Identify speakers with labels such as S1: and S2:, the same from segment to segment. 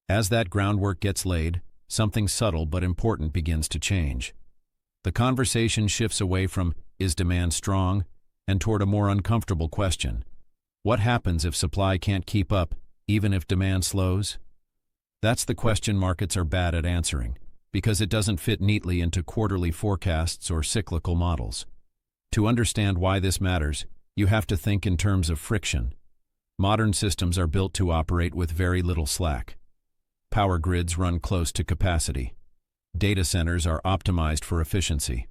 S1: As that groundwork gets laid, something subtle but important begins to change. The conversation shifts away from, is demand strong, and toward a more uncomfortable question. What happens if supply can't keep up, even if demand slows? That's the question markets are bad at answering, because it doesn't fit neatly into quarterly forecasts or cyclical models. To understand why this matters, you have to think in terms of friction. Modern systems are built to operate with very little slack. Power grids run close to capacity. Data centers are optimized for efficiency.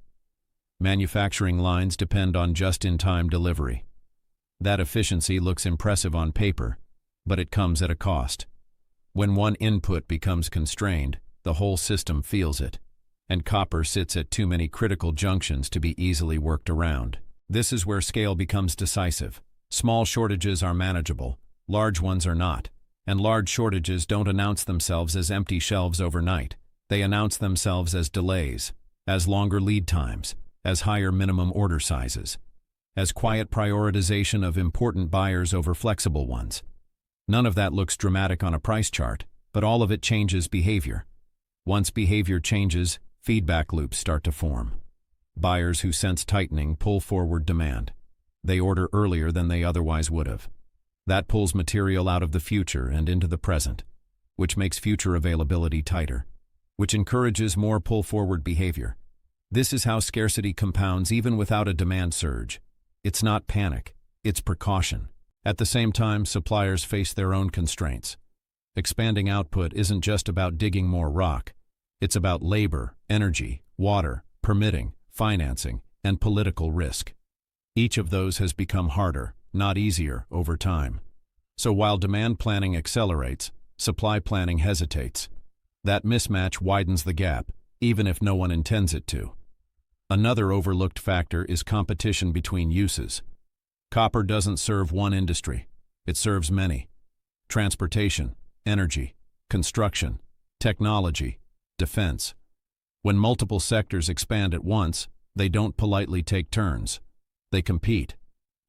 S1: Manufacturing lines depend on just-in-time delivery. That efficiency looks impressive on paper, but it comes at a cost. When one input becomes constrained, the whole system feels it, and copper sits at too many critical junctions to be easily worked around. This is where scale becomes decisive. Small shortages are manageable, large ones are not, and large shortages don't announce themselves as empty shelves overnight. They announce themselves as delays, as longer lead times, as higher minimum order sizes, as quiet prioritization of important buyers over flexible ones. None of that looks dramatic on a price chart, but all of it changes behavior. Once behavior changes, feedback loops start to form. Buyers who sense tightening pull forward demand. They order earlier than they otherwise would have. That pulls material out of the future and into the present, which makes future availability tighter, which encourages more pull-forward behavior. This is how scarcity compounds even without a demand surge. It's not panic, it's precaution. At the same time, suppliers face their own constraints. Expanding output isn't just about digging more rock. It's about labor, energy, water, permitting, financing, and political risk. Each of those has become harder, not easier, over time. So while demand planning accelerates, supply planning hesitates. That mismatch widens the gap, even if no one intends it to. Another overlooked factor is competition between uses. Copper doesn't serve one industry, it serves many. Transportation, energy, construction, technology, defense. When multiple sectors expand at once, they don't politely take turns. They compete.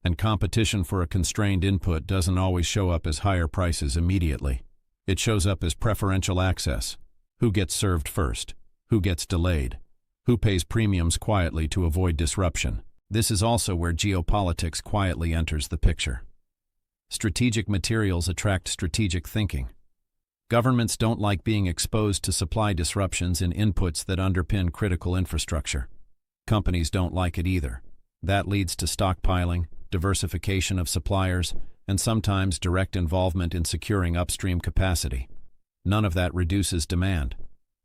S1: And competition for a constrained input doesn't always show up as higher prices immediately. It shows up as preferential access. Who gets served first? Who gets delayed? Who pays premiums quietly to avoid disruption? This is also where geopolitics quietly enters the picture. Strategic materials attract strategic thinking. Governments don't like being exposed to supply disruptions in inputs that underpin critical infrastructure. Companies don't like it either. That leads to stockpiling, diversification of suppliers, and sometimes direct involvement in securing upstream capacity. None of that reduces demand.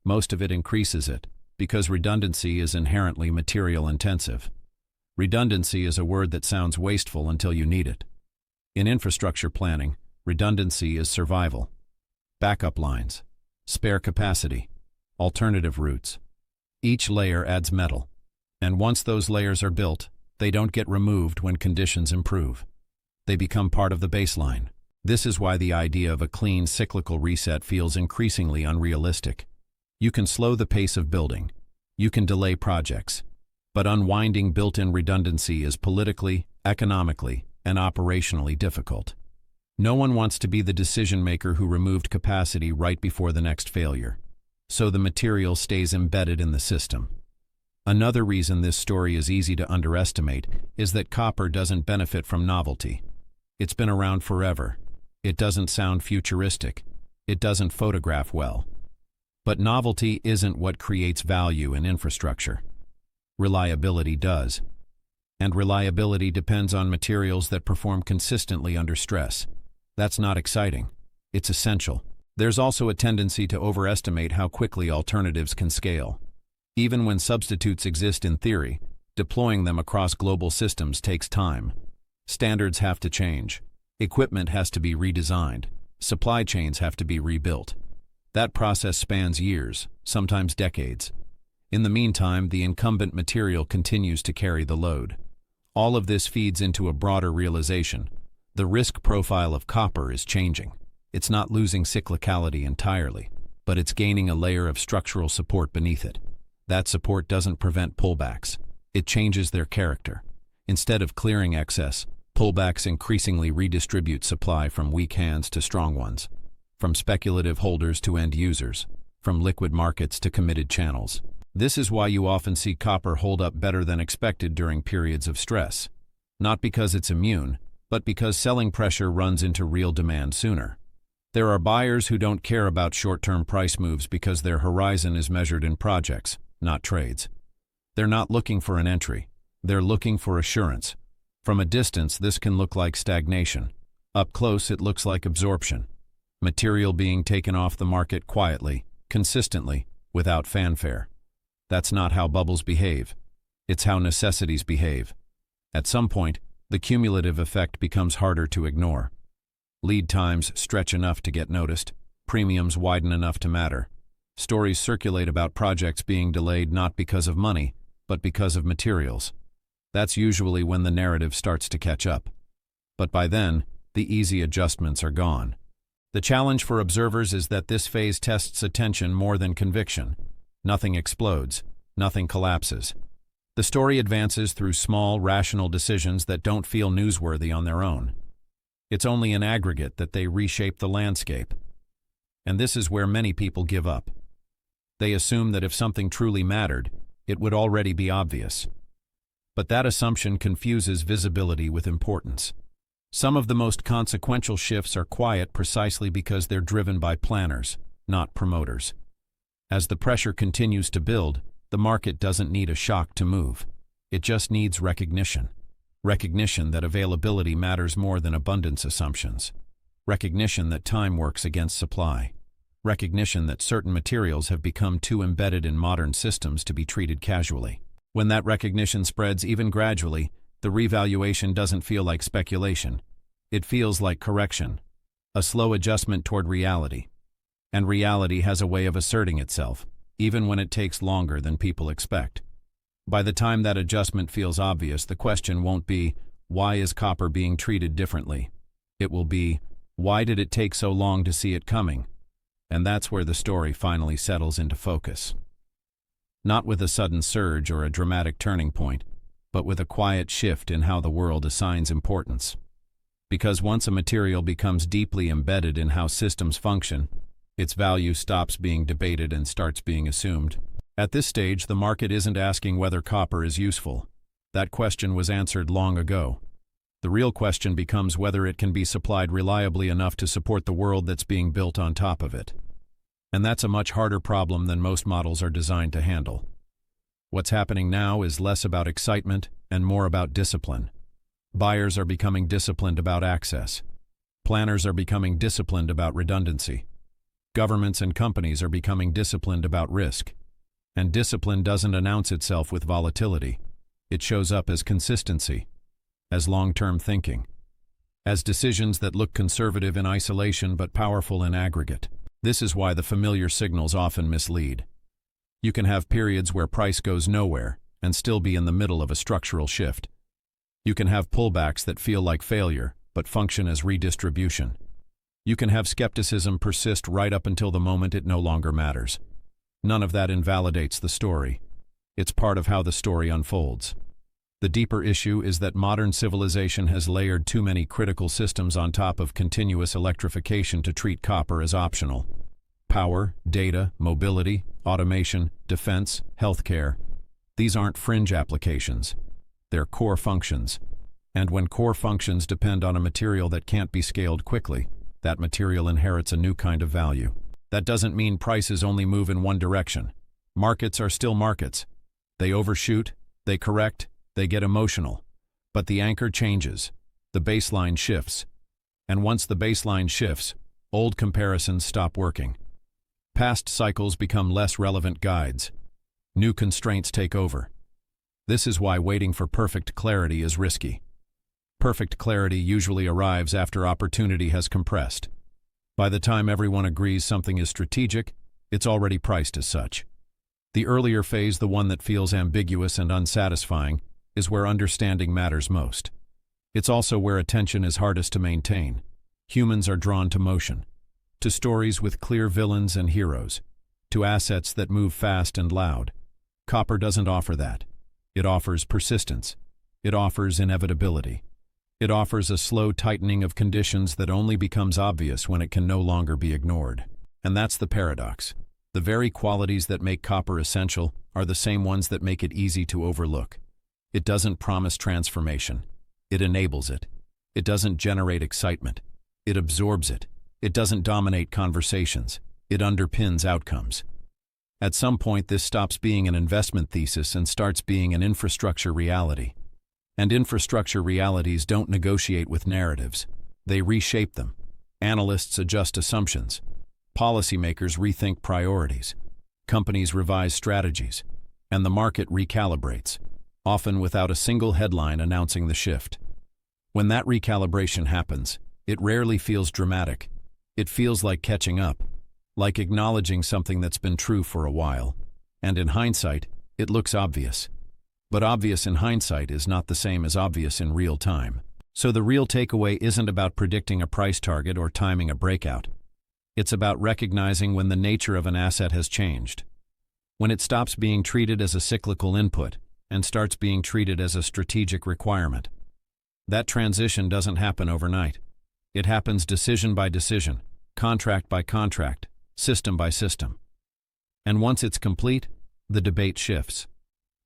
S1: Most of it increases it, because redundancy is inherently material-intensive. Redundancy is a word that sounds wasteful until you need it. In infrastructure planning, redundancy is survival. Backup lines, spare capacity, alternative routes. Each layer adds metal, and once those layers are built, they don't get removed when conditions improve. They become part of the baseline. This is why the idea of a clean cyclical reset feels increasingly unrealistic. You can slow the pace of building. You can delay projects. But unwinding built-in redundancy is politically, economically, and operationally difficult. No one wants to be the decision-maker who removed capacity right before the next failure. So the material stays embedded in the system. Another reason this story is easy to underestimate is that copper doesn't benefit from novelty. It's been around forever. It doesn't sound futuristic. It doesn't photograph well. But novelty isn't what creates value in infrastructure. Reliability does. And reliability depends on materials that perform consistently under stress. That's not exciting. It's essential. There's also a tendency to overestimate how quickly alternatives can scale. Even when substitutes exist in theory, deploying them across global systems takes time. Standards have to change. Equipment has to be redesigned. Supply chains have to be rebuilt. That process spans years, sometimes decades. In the meantime, the incumbent material continues to carry the load. All of this feeds into a broader realization. The risk profile of copper is changing. It's not losing cyclicality entirely, but it's gaining a layer of structural support beneath it. That support doesn't prevent pullbacks. It changes their character. Instead of clearing excess, pullbacks increasingly redistribute supply from weak hands to strong ones. from speculative holders to end users, from liquid markets to committed channels. This is why you often see copper hold up better than expected during periods of stress. Not because it's immune, but because selling pressure runs into real demand sooner. There are buyers who don't care about short-term price moves because their horizon is measured in projects, not trades. They're not looking for an entry. They're looking for assurance. From a distance, this can look like stagnation. Up close, it looks like absorption. Material being taken off the market quietly, consistently, without fanfare. That's not how bubbles behave. It's how necessities behave. At some point, the cumulative effect becomes harder to ignore. Lead times stretch enough to get noticed, premiums widen enough to matter. Stories circulate about projects being delayed not because of money, but because of materials. That's usually when the narrative starts to catch up. But by then, the easy adjustments are gone. The challenge for observers is that this phase tests attention more than conviction. Nothing explodes, nothing collapses. The story advances through small, rational decisions that don't feel newsworthy on their own. It's only in aggregate that they reshape the landscape. And this is where many people give up. They assume that if something truly mattered, it would already be obvious. But that assumption confuses visibility with importance. Some of the most consequential shifts are quiet precisely because they're driven by planners, not promoters. As the pressure continues to build, the market doesn't need a shock to move. It just needs recognition. Recognition that availability matters more than abundance assumptions. Recognition that time works against supply. Recognition that certain materials have become too embedded in modern systems to be treated casually. When that recognition spreads even gradually, the revaluation doesn't feel like speculation. It feels like correction, a slow adjustment toward reality. And reality has a way of asserting itself, even when it takes longer than people expect. By the time that adjustment feels obvious, the question won't be, why is copper being treated differently? It will be, why did it take so long to see it coming? And that's where the story finally settles into focus. Not with a sudden surge or a dramatic turning point, but with a quiet shift in how the world assigns importance. Because once a material becomes deeply embedded in how systems function, its value stops being debated and starts being assumed. At this stage, the market isn't asking whether copper is useful. That question was answered long ago. The real question becomes whether it can be supplied reliably enough to support the world that's being built on top of it. And that's a much harder problem than most models are designed to handle. What's happening now is less about excitement and more about discipline. Buyers are becoming disciplined about access. Planners are becoming disciplined about redundancy. Governments and companies are becoming disciplined about risk. And discipline doesn't announce itself with volatility. It shows up as consistency, as long-term thinking, as decisions that look conservative in isolation but powerful in aggregate. This is why the familiar signals often mislead. You can have periods where price goes nowhere and still be in the middle of a structural shift. You can have pullbacks that feel like failure but function as redistribution. You can have skepticism persist right up until the moment it no longer matters. None of that invalidates the story. It's part of how the story unfolds. The deeper issue is that modern civilization has layered too many critical systems on top of continuous electrification to treat copper as optional. Power, data, mobility, automation, defense, healthcare. These aren't fringe applications. They're core functions. And when core functions depend on a material that can't be scaled quickly, that material inherits a new kind of value. That doesn't mean prices only move in one direction. Markets are still markets. They overshoot, they correct, they get emotional. But the anchor changes. The baseline shifts. And once the baseline shifts, old comparisons stop working. Past cycles become less relevant guides. New constraints take over. This is why waiting for perfect clarity is risky. Perfect clarity usually arrives after opportunity has compressed. By the time everyone agrees something is strategic, it's already priced as such. The earlier phase, the one that feels ambiguous and unsatisfying, is where understanding matters most. It's also where attention is hardest to maintain. Humans are drawn to motion, to stories with clear villains and heroes, to assets that move fast and loud. Copper doesn't offer that. It offers persistence. It offers inevitability. It offers a slow tightening of conditions that only becomes obvious when it can no longer be ignored. And that's the paradox. The very qualities that make copper essential are the same ones that make it easy to overlook. It doesn't promise transformation. It enables it. It doesn't generate excitement. It absorbs it. It doesn't dominate conversations. It underpins outcomes. At some point, this stops being an investment thesis and starts being an infrastructure reality. And infrastructure realities don't negotiate with narratives. They reshape them. Analysts adjust assumptions. Policymakers rethink priorities. Companies revise strategies. And the market recalibrates, often without a single headline announcing the shift. When that recalibration happens, it rarely feels dramatic. It feels like catching up, like acknowledging something that's been true for a while. And in hindsight, it looks obvious. But obvious in hindsight is not the same as obvious in real time. So the real takeaway isn't about predicting a price target or timing a breakout. It's about recognizing when the nature of an asset has changed. When it stops being treated as a cyclical input and starts being treated as a strategic requirement. That transition doesn't happen overnight. It happens decision by decision, contract by contract, system by system. And once it's complete, the debate shifts.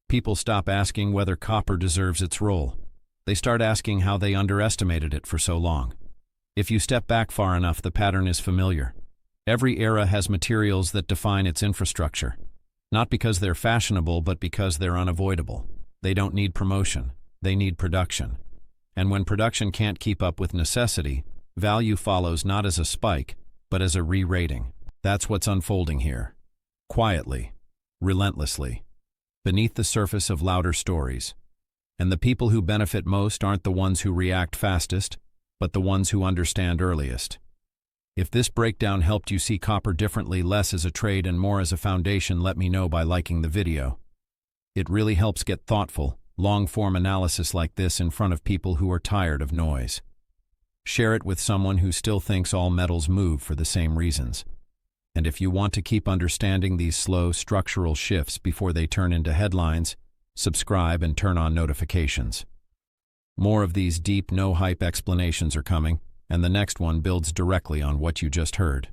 S1: People stop asking whether copper deserves its role. They start asking how they underestimated it for so long. If you step back far enough, the pattern is familiar. Every era has materials that define its infrastructure. Not because they're fashionable, but because they're unavoidable. They don't need promotion. They need production. And when production can't keep up with necessity, value follows not as a spike, but as a re-rating. That's what's unfolding here. Quietly, relentlessly, beneath the surface of louder stories. And the people who benefit most aren't the ones who react fastest, but the ones who understand earliest. If this breakdown helped you see copper differently, less as a trade and more as a foundation, let me know by liking the video. It really helps get thoughtful, long-form analysis like this in front of people who are tired of noise. Share it with someone who still thinks all metals move for the same reasons. And if you want to keep understanding these slow structural shifts before they turn into headlines, subscribe and turn on notifications. More of these deep, no-hype explanations are coming, and the next one builds directly on what you just heard.